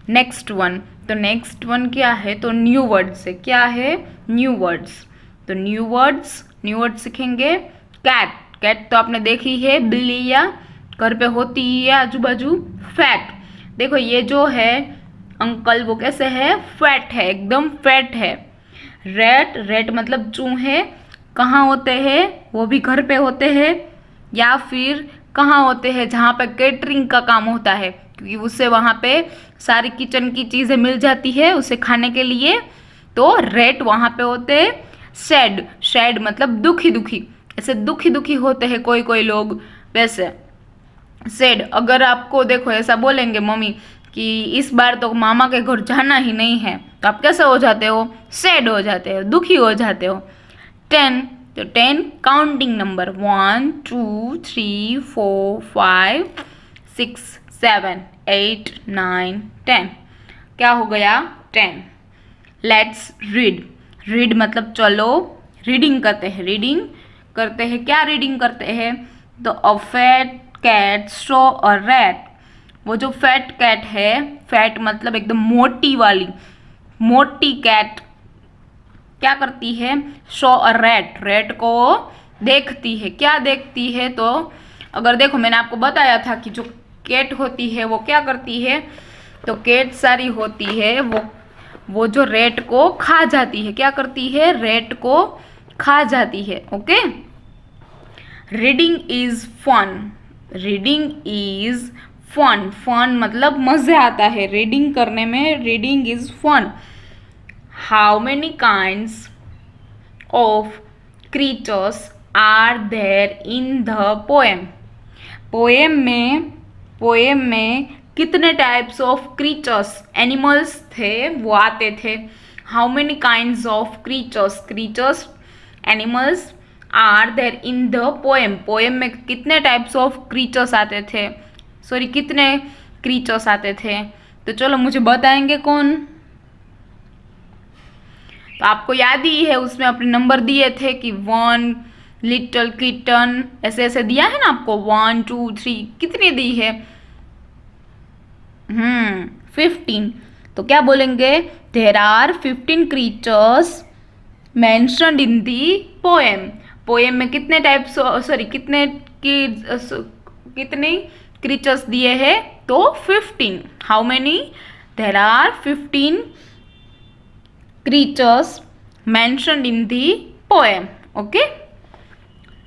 Next one, तो next one क्या है, तो न्यू वर्ड्स है। क्या है, न्यू वर्ड्स। तो न्यू वर्ड्स सीखेंगे। कैट, कैट तो आपने देखी है, बिल्ली या घर पे होती है आजू बाजू। फैट, देखो ये जो है अंकल वो कैसे है, फैट है, एकदम फैट है। रेट, रेट मतलब चूहे, कहाँ होते हैं, वो भी घर पे होते हैं या फिर कहाँ होते हैं, जहाँ पे केटरिंग का काम होता है, क्योंकि उससे वहाँ पे सारी किचन की चीज़ें मिल जाती है उसे खाने के लिए, तो रेट वहाँ पे होते हैं। सैड, सैड मतलब दुखी दुखी, ऐसे दुखी दुखी होते हैं कोई कोई लोग, वैसे सैड। अगर आपको देखो ऐसा बोलेंगे मम्मी कि इस बार तो मामा के घर जाना ही नहीं है, तो आप कैसे हो जाते हो, सैड हो जाते हो, दुखी हो जाते हो। 10, तो 10 काउंटिंग नंबर, 1 2 3 4 5 6 7 8 9 10, क्या हो गया, 10। लेट्स रीड, रीड मतलब चलो रीडिंग करते हैं, रीडिंग करते हैं। क्या रीडिंग करते हैं, तो a fat cat saw a rat. वो जो फैट कैट है, फैट मतलब एकदम मोटी वाली, मोटी कैट क्या करती है, सॉ अ रैट, रैट को देखती है। क्या देखती है, तो अगर देखो मैंने आपको बताया था कि जो कैट होती है वो क्या करती है, तो कैट सारी होती है वो जो रेट को खा जाती है। क्या करती है, रेट को खा जाती है। Okay, reading is fun, reading is fun, fun मतलब मजा आता है रीडिंग करने में, reading is fun. How many kinds of creatures are there in the poem, poem में कितने टाइप्स ऑफ क्रीचर्स, एनिमल्स थे वो आते थे। How many kinds of creatures, creatures animals are there in the poem, poem में कितने types of creatures आते थे, सॉरी कितने क्रीचर्स आते थे, तो चलो मुझे बताएंगे कौन। तो आपको याद ही है उसमें अपने नंबर दिए थे कि 1 लिटिल किटन, ऐसे ऐसे दिया है ना आपको, 1 2 3 कितनी दी है, 15। तो क्या बोलेंगे, there are 15 creatures mentioned in the poem, poem में कितने टाइप्स, सॉरी कितने कितने क्रीचर्स दिए हैं, तो 15। How many, there are 15 creatures mentioned in the poem. Okay,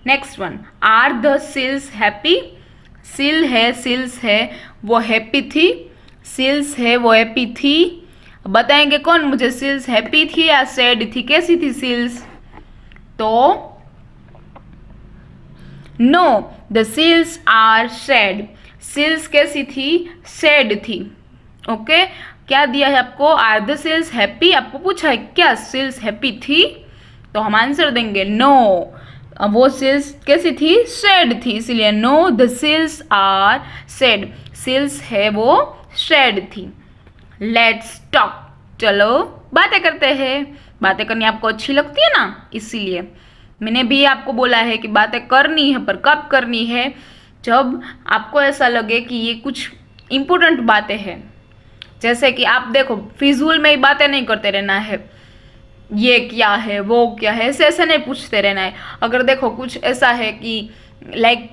next one, are the seals happy, seal है, सील्स है वो हैप्पी थी, सील्स है वो हैप्पी थी। बताएंगे कौन मुझे, सील्स हैप्पी थी या सैड थी, कैसी थी सील्स, तो no, the seals are sad, seals कैसी थी, सैड थी। ओके, क्या दिया है आपको, आर द सील्स हैप्पी, आपको पूछा है क्या सील्स हैप्पी थी, तो हम आंसर देंगे नो, वो सील्स कैसी थी, सैड थी, इसलिए no the seals are sad, seals है वो सैड थी। लेट्स टॉक, चलो बातें करते हैं, बातें करनी आपको अच्छी लगती है ना, इसीलिए मैंने भी आपको बोला है कि बातें करनी है, पर कब करनी है, जब आपको ऐसा लगे कि ये कुछ इम्पोर्टेंट बातें हैं। जैसे कि आप देखो फिजूल में ही बातें नहीं करते रहना है, ये क्या है वो क्या है, ऐसे ऐसे नहीं पूछते रहना है। अगर देखो कुछ ऐसा है कि लाइक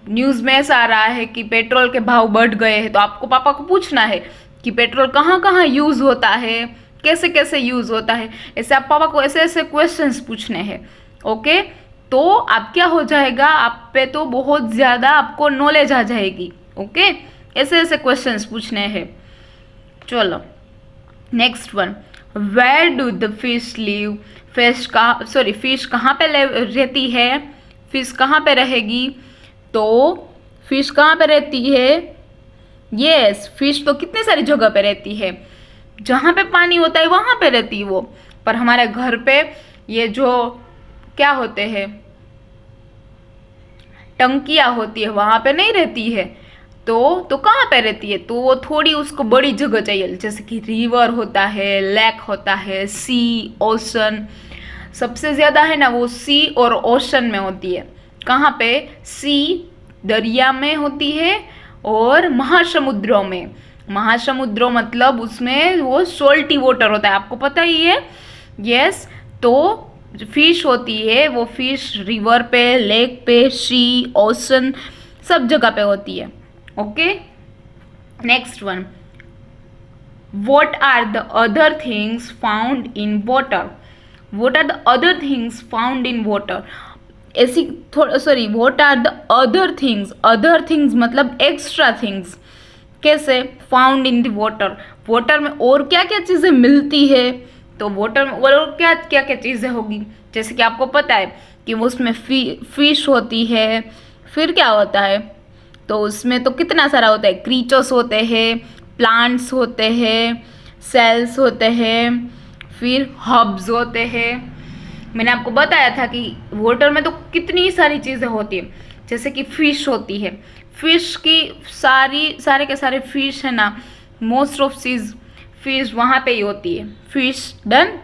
न्यूज़ में ऐसा आ रहा है कि पेट्रोल के भाव बढ़ गए हैं, तो आपको पापा को पूछना है कि पेट्रोल कहाँ कहाँ यूज़ होता है, कैसे कैसे यूज़ होता है, ऐसे आप पापा को ऐसे ऐसे क्वेश्चंस पूछने हैं। ओके, तो आप क्या हो जाएगा, आप पे तो बहुत ज़्यादा आपको नॉलेज आ जाएगी। ओके, ऐसे ऐसे क्वेश्चंस पूछने हैं। चलो next one, where do the fish live, fish का सॉरी फिश कहाँ पे रहती है, फिश कहाँ पे रहेगी, तो फिश कहाँ पे रहती है, यस फिश तो कितने सारी जगह पे रहती है, जहाँ पे पानी होता है वहाँ पे रहती है वो, पर हमारे घर पे ये जो क्या होते हैं टंकियाँ होती है वहाँ पे नहीं रहती है, तो कहाँ पे रहती है, तो वो थोड़ी उसको बड़ी जगह चाहिए, जैसे कि रिवर होता है, लेक होता है, सी, ओशन, सबसे ज़्यादा है ना वो सी और ओशन में होती है। कहाँ पे, सी दरिया में होती है और महासमुद्रों में, महासमुद्र मतलब उसमें वो सोल्टी वाटर होता है, आपको पता ही है। यस, तो फिश होती है वो फिश रिवर पे, लेक पे, सी, ओशन, सब जगह पे होती है। Okay, next one, what are the other things found in water? what are the other things found in water? ऐसी थोड़ा sorry, what are the other things? other things मतलब extra things। कैसे? found in the water, water में और क्या क्या चीज़ें मिलती है, तो वाटर में और क्या क्या क्या चीज़ें होगी, जैसे कि आपको पता है कि वो उसमें फिश होती है, फिर क्या होता है, तो उसमें तो कितना सारा होता है, क्रीचर्स होते हैं, प्लांट्स होते हैं, सेल्स होते हैं, फिर हब्स होते हैं। मैंने आपको बताया था कि वाटर में तो कितनी सारी चीज़ें होती है, जैसे कि फिश होती है, फिश की सारे के सारे फिश है ना, मोस्ट ऑफ चीज फिश वहाँ पे ही होती है। Fish done.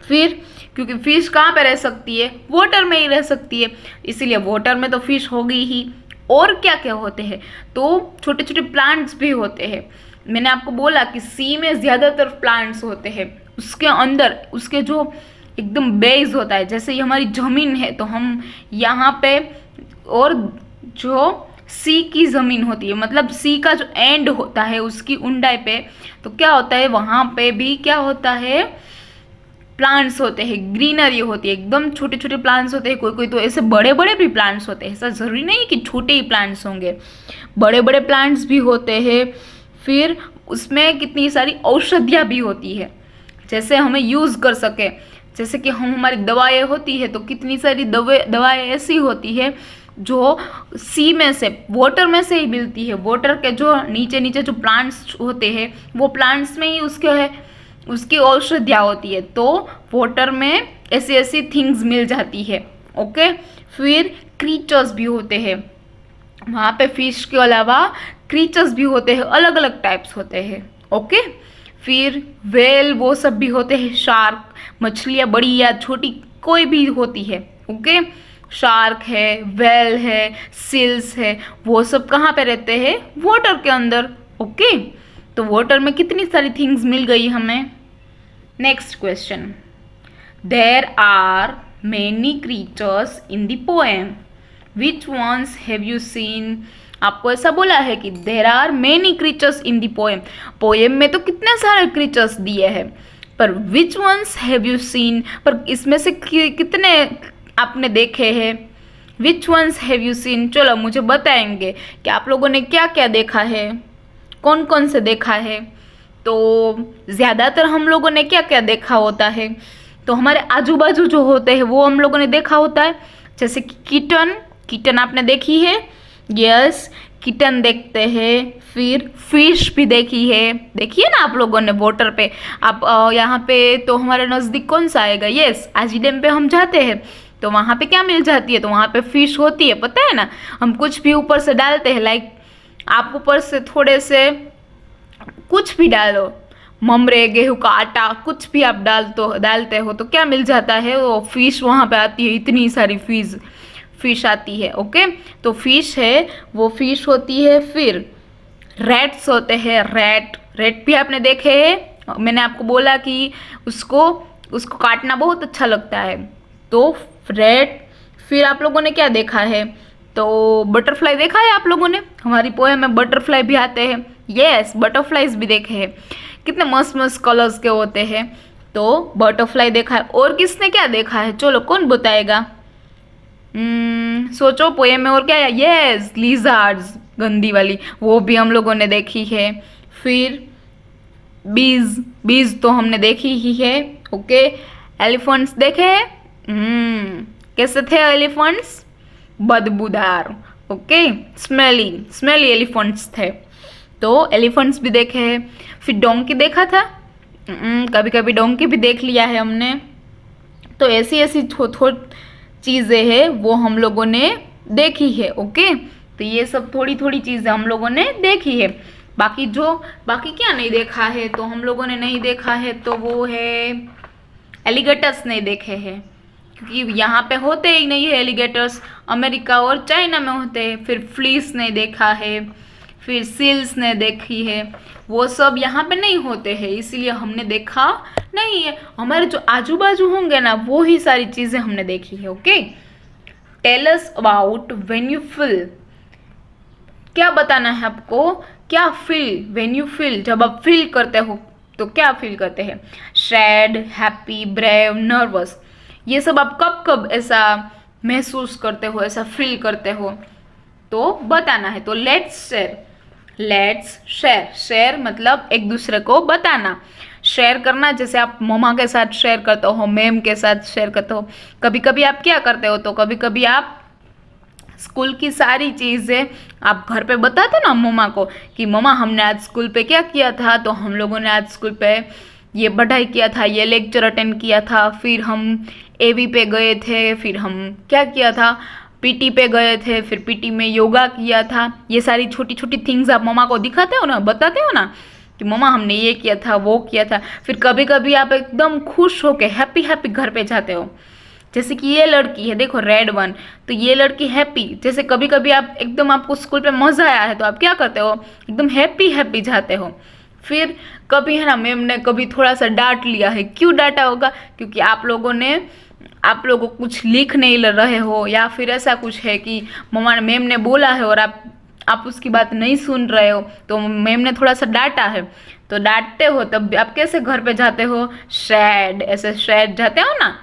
फिर क्योंकि फिश कहाँ पे रह सकती है, वाटर में ही रह सकती है, इसीलिए वाटर में तो फिश होगी ही। और क्या क्या होते हैं, तो छोटे छोटे प्लांट्स भी होते हैं। मैंने आपको बोला कि सी में ज़्यादातर प्लांट्स होते हैं, उसके अंदर उसके जो एकदम बेस होता है, जैसे ये हमारी ज़मीन है तो हम यहाँ पे, और जो सी की ज़मीन होती है मतलब सी का जो एंड होता है उसकी ऊंचाई पे, तो क्या होता है वहाँ पे भी क्या होता है, प्लांट्स होते हैं, ग्रीनरी होती है, एकदम छोटे छोटे प्लांट्स होते हैं। कोई कोई तो ऐसे बड़े बड़े भी प्लांट्स होते हैं, ऐसा ज़रूरी नहीं कि छोटे ही प्लांट्स होंगे, बड़े बड़े प्लांट्स भी होते हैं। फिर उसमें कितनी सारी औषधियाँ भी होती है, जैसे हमें यूज़ कर सके, जैसे कि हमारी दवाएं होती है, तो कितनी सारी दवाएं ऐसी होती है जो सी में से, वाटर में से ही मिलती है। वाटर के जो नीचे नीचे जो प्लांट्स होते हैं वो प्लांट्स में ही उसकी औषधियाँ होती है, तो वाटर में ऐसी ऐसी थिंग्स मिल जाती है। ओके, फिर क्रीचर्स भी होते हैं वहाँ पे, फिश के अलावा क्रीचर्स भी होते हैं, अलग अलग टाइप्स होते हैं। ओके, फिर वेल वो सब भी होते हैं, शार्क, मछलियाँ बड़ी या छोटी कोई भी होती है। ओके, शार्क है, वेल है, सील्स है, वो सब कहाँ पे रहते हैं, वाटर के अंदर। ओके, तो वाटर में कितनी सारी थिंग्स मिल गई हमें। Next question, there are many creatures in the poem, which ones have you seen? आपको ऐसा बोला है कि there are many creatures in the poem, poem में तो कितने सारे क्रीचर्स दिए हैं, पर which ones have you seen, पर इसमें से कितने आपने देखे हैं। Which ones have you seen, चलो मुझे बताएंगे कि आप लोगों ने क्या क्या देखा है, कौन कौन से देखा है। तो ज़्यादातर हम लोगों ने क्या क्या देखा होता है, तो हमारे आजू बाजू जो होते हैं वो हम लोगों ने देखा होता है, जैसे कि किटन आपने देखी है। यस, किटन देखते हैं। फिर फिश भी देखी है, देखिए ना आप लोगों ने वाटर पे। आप यहाँ पे तो हमारे नज़दीक कौन सा आएगा, यस आजी डैम पे हम जाते हैं तो वहाँ पे क्या मिल जाती है, तो वहाँ पे फिश होती है, पता है ना। हम कुछ भी ऊपर से डालते हैं, लाइक आप ऊपर से थोड़े से कुछ भी डालो, ममरे, गेहूं का आटा, कुछ भी आप डालते हो तो क्या मिल जाता है, वो फिश वहाँ पे आती है, इतनी सारी फिश आती है। ओके, तो फिश है वो फिश होती है। फिर रैट्स होते हैं, रैट भी आपने देखे हैं, मैंने आपको बोला कि उसको काटना बहुत अच्छा लगता है, तो रैट। फिर आप लोगों ने क्या देखा है, तो बटरफ्लाई देखा है आप लोगों ने, हमारी पोएम में बटरफ्लाई भी आते हैं। यस, बटरफ्लाईज भी देखे हैं, कितने मस्त मस्त कलर्स के होते हैं, तो बटरफ्लाई देखा है। और किसने क्या देखा है, चलो कौन बताएगा। सोचो पोएम में और क्या है। यस, लिजर्ड्स, गंदी वाली, वो भी हम लोगों ने देखी है। फिर बीज तो हमने देखी ही है। ओके, एलिफेंट्स देखे हैं, कैसे थे एलिफेंट्स, बदबूदार। ओके, स्मेली एलिफेंट्स थे, तो एलिफेंट्स भी देखे हैं। फिर डोंकी देखा था, कभी कभी डोंकी भी देख लिया है हमने। तो ऐसी थोड़ी चीज़ें हैं वो हम लोगों ने देखी है। ओके, तो ये सब थोड़ी थोड़ी चीज़ें हम लोगों ने देखी है। बाकी क्या नहीं देखा है, तो हम लोगों ने नहीं देखा है, तो वो है एलिगेटर्स नहीं देखे हैं, क्योंकि यहाँ पे होते ही नहीं है एलिगेटर्स, अमेरिका और चाइना में होते हैं। फिर फ्लीस नहीं देखा है, फिर सील्स ने देखी है, वो सब यहाँ पे नहीं होते हैं, इसीलिए हमने देखा नहीं है। हमारे जो आजू बाजू होंगे ना, वो ही सारी चीजें हमने देखी है। Okay, tell us about when you feel. क्या बताना है आपको, क्या फील, व्हेन यू फील, जब आप फील करते हो तो क्या फील करते हैं? सैड, हैप्पी, ब्रेव, नर्वस, ये सब आप कब कब ऐसा महसूस करते हो, ऐसा फील करते हो, तो बताना है। तो let's share, let's share, share मतलब एक दूसरे को बताना, शेयर करना, जैसे आप मम्मा के साथ शेयर करते हो, मैम के साथ शेयर करते हो। कभी कभी आप क्या करते हो, तो कभी कभी आप स्कूल की सारी चीज़ें आप घर पे बताते ना मम्मा को कि मम्मा हमने आज स्कूल पे क्या किया था, तो हम लोगों ने आज स्कूल पे ये पढ़ाई किया था, ये लेक्चर अटेंड किया था, फिर हम एवी पे गए थे, फिर हम क्या किया था, पीटी पे गए थे, फिर पीटी में योगा किया था। ये सारी छोटी छोटी थिंग्स आप मम्मा को दिखाते हो ना, बताते हो ना कि मम्मा हमने ये किया था, वो किया था। फिर कभी कभी आप एकदम खुश होके हैप्पी हैप्पी घर पे जाते हो, जैसे कि ये लड़की है देखो रेड वन, तो ये लड़की हैप्पी। जैसे कभी कभी आप एकदम, आपको स्कूल पे मजा आया है तो आप क्या करते हो, एकदम हैप्पी हैप्पी जाते हो। फिर कभी है ना, मैम ने कभी थोड़ा सा डांट लिया है, क्यों डांटा होगा, क्योंकि आप लोगों को कुछ लिख नहीं रहे हो, या फिर ऐसा कुछ है कि मम्मा मैम ने बोला है और आप उसकी बात नहीं सुन रहे हो, तो मैम ने थोड़ा सा डांटा है, तो डांटते हो तब आप कैसे घर पे जाते हो, सैड, ऐसे सैड जाते हो ना,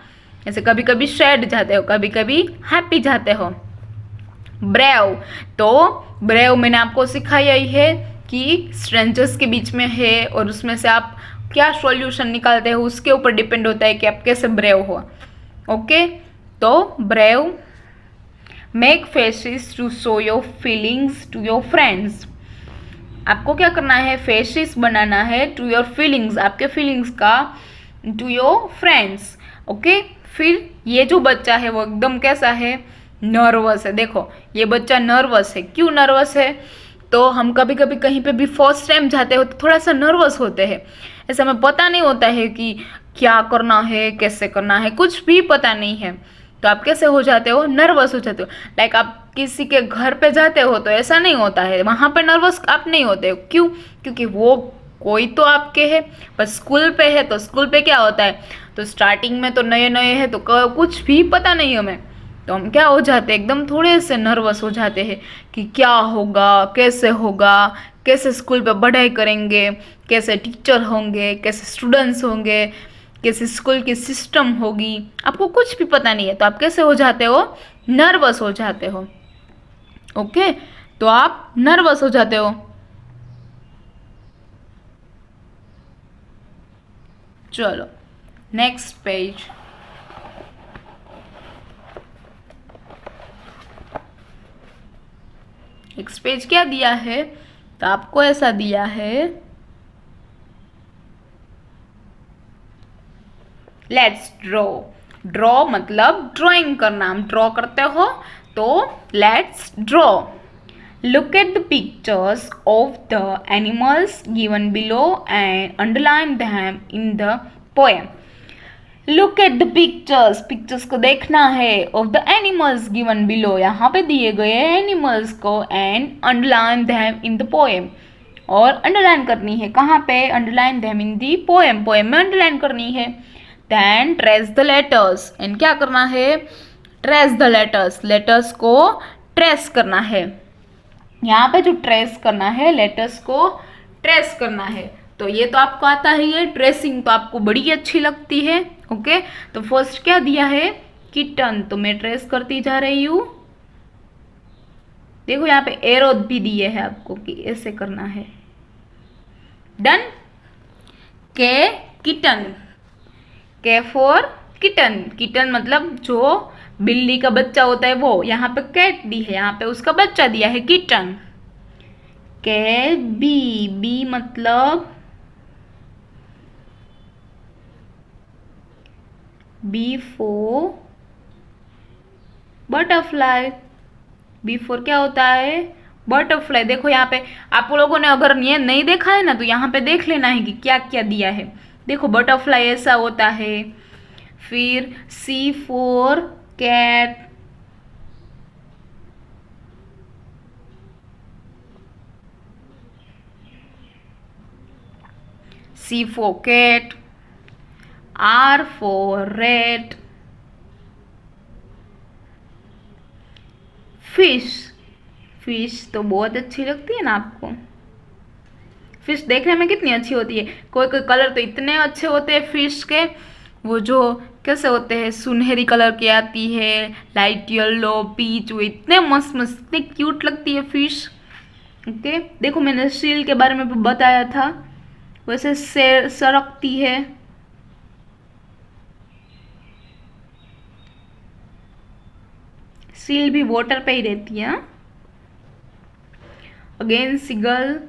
ऐसे कभी कभी सैड जाते हो, कभी कभी हैप्पी जाते हो। ब्रेव, तो ब्रेव मैंने आपको सिखाया ही है कि स्ट्रेंजर्स के बीच में है और उसमें से आप क्या सॉल्यूशन निकालते हो, उसके ऊपर डिपेंड होता है कि आप कैसे ब्रेव हो। ओके, तो brave, make faces to show your feelings to your friends. आपको क्या करना है, फेसेस बनाना है टू योर फीलिंग्स, आपके फीलिंग्स का, टू योर फ्रेंड्स। ओके, फिर ये जो बच्चा है वो एकदम कैसा है, नर्वस है। देखो ये बच्चा नर्वस है, क्यों नर्वस है, तो हम कभी कभी कहीं पे भी फर्स्ट टाइम जाते हो तो थोड़ा सा नर्वस होते हैं, ऐसा हमें पता नहीं होता है कि क्या करना है, कैसे करना है, कुछ भी पता नहीं है, तो आप कैसे हो जाते हो, नर्वस हो जाते हो। लाइक आप किसी के घर पे जाते हो तो ऐसा नहीं होता है, वहाँ पे नर्वस आप नहीं होते हो, क्यों, क्योंकि वो कोई तो आपके है। पर स्कूल पे है तो स्कूल पे क्या होता है, तो स्टार्टिंग में तो नए नए है तो कुछ भी पता नहीं हमें, तो हम क्या हो जाते हैं, एकदम थोड़े से नर्वस हो जाते हैं कि क्या होगा, कैसे होगा, कैसे स्कूल पे पढ़ाई करेंगे, कैसे टीचर होंगे, कैसे स्टूडेंट्स होंगे, कैसे स्कूल की सिस्टम होगी, आपको कुछ भी पता नहीं है, तो आप कैसे हो जाते हो, नर्वस हो जाते हो। ओके, तो आप नर्वस हो जाते हो। चलो नेक्स्ट पेज, नेक्स्ट पेज क्या दिया है, तो आपको ऐसा दिया है, लेट्स ड्रॉ। ड्रॉ मतलब ड्राइंग करना, हम ड्रॉ करते हो तो let's draw. Look at the pictures of the animals given below and underline them in the poem. Look at the pictures, pictures को देखना है, of the animals given below, यहाँ पे दिए गए animals को, and underline them in the poem, और underline करनी है कहाँ पे, underline them in the poem, poem में underline करनी है। Then trace the letters, and क्या करना है, trace the letters, letters को trace करना है, यहाँ पे जो ट्रेस करना है, लेटर्स को ट्रेस करना है। तो ये तो आपको आता है, ये ट्रेसिंग तो आपको बड़ी अच्छी लगती है। ओके, तो फर्स्ट क्या दिया है, किटन, तो मैं ट्रेस करती जा रही हूँ। देखो यहाँ पे एरो भी दिए है आपको कि ऐसे करना है। डन, के किटन, के फॉर किटन, किटन मतलब जो बिल्ली का बच्चा होता है वो, यहाँ पे कैट दी है, यहाँ पे उसका बच्चा दिया है किटन। के बी, बी मतलब B for butterfly, B for क्या होता है, बटरफ्लाई। देखो यहाँ पे आप लोगों ने अगर ये नहीं देखा है ना, तो यहाँ पे देख लेना है कि क्या क्या दिया है। देखो बटरफ्लाई ऐसा होता है, फिर C for cat, C for cat, R for rat, fish. Fish तो बहुत अच्छी लगती है ना आपको। फिश देखने में कितनी अच्छी होती है, कोई कोई कलर तो इतने अच्छे होते हैं फिश के, वो जो कैसे होते हैं, सुनहरी कलर की आती है, लाइट येलो, पीच, वो इतने मस्त मस्त, इतनी क्यूट लगती है फिश। ओके, देखो मैंने सील के बारे में भी बताया था, वैसे सरकती है। सील भी वाटर पे ही रहती है। Again seagull,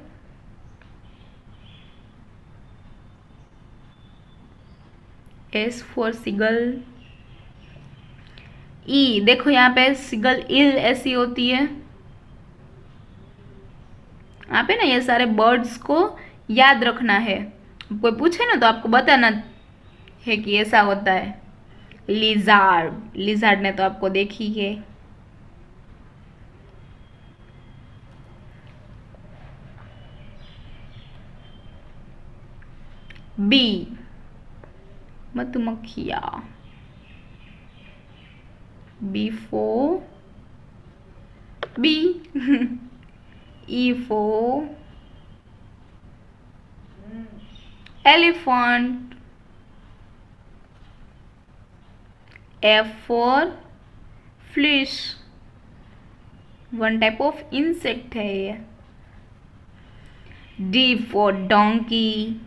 S for seagull. E, देखो यहाँ पे सीगल इल ऐसी होती है। यहाँ पे ना ये सारे बर्ड्स को याद रखना है, कोई पूछे ना तो आपको बताना है कि ऐसा होता है। लिजार्ड, लिजार्ड ने तो आपको देखी है। बी, मधुमक्खिया। B for bee. E for elephant. F for fish, one type of insect है ये। D for donkey.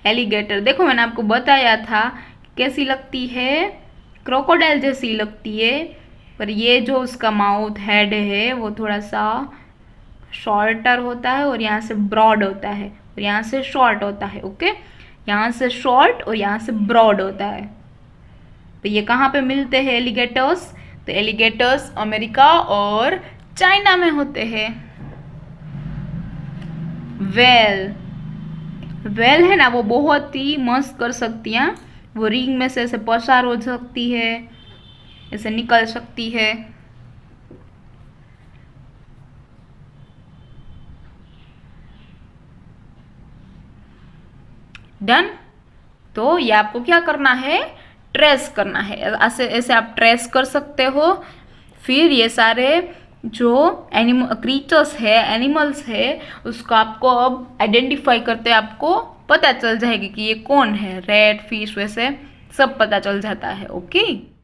एलिगेटर, देखो मैंने आपको बताया था कैसी लगती है, क्रोकोडाइल जैसी लगती है, पर ये जो उसका माउथ हेड है वो थोड़ा सा शॉर्टर होता है और यहाँ से ब्रॉड होता है और यहाँ से शॉर्ट होता है। ओके, यहाँ से शॉर्ट और यहाँ से ब्रॉड होता है। तो ये कहाँ पे मिलते हैं एलिगेटर्स? तो एलिगेटर्स अमेरिका और चाइना में होते हैं। वेल, वेल है ना वो बहुत ही मस्त कर सकती है, वो रिंग में से ऐसे पसार हो सकती है, ऐसे निकल सकती है। डन। तो ये आपको क्या करना है, ट्रेस करना है, ऐसे ऐसे आप ट्रेस कर सकते हो। फिर ये सारे जो एनिमल क्रीचर्स है, एनिमल्स है, उसको आपको अब आइडेंटिफाई करते आपको पता चल जाएगी कि ये कौन है, रेड, फिश, वैसे सब पता चल जाता है। ओके।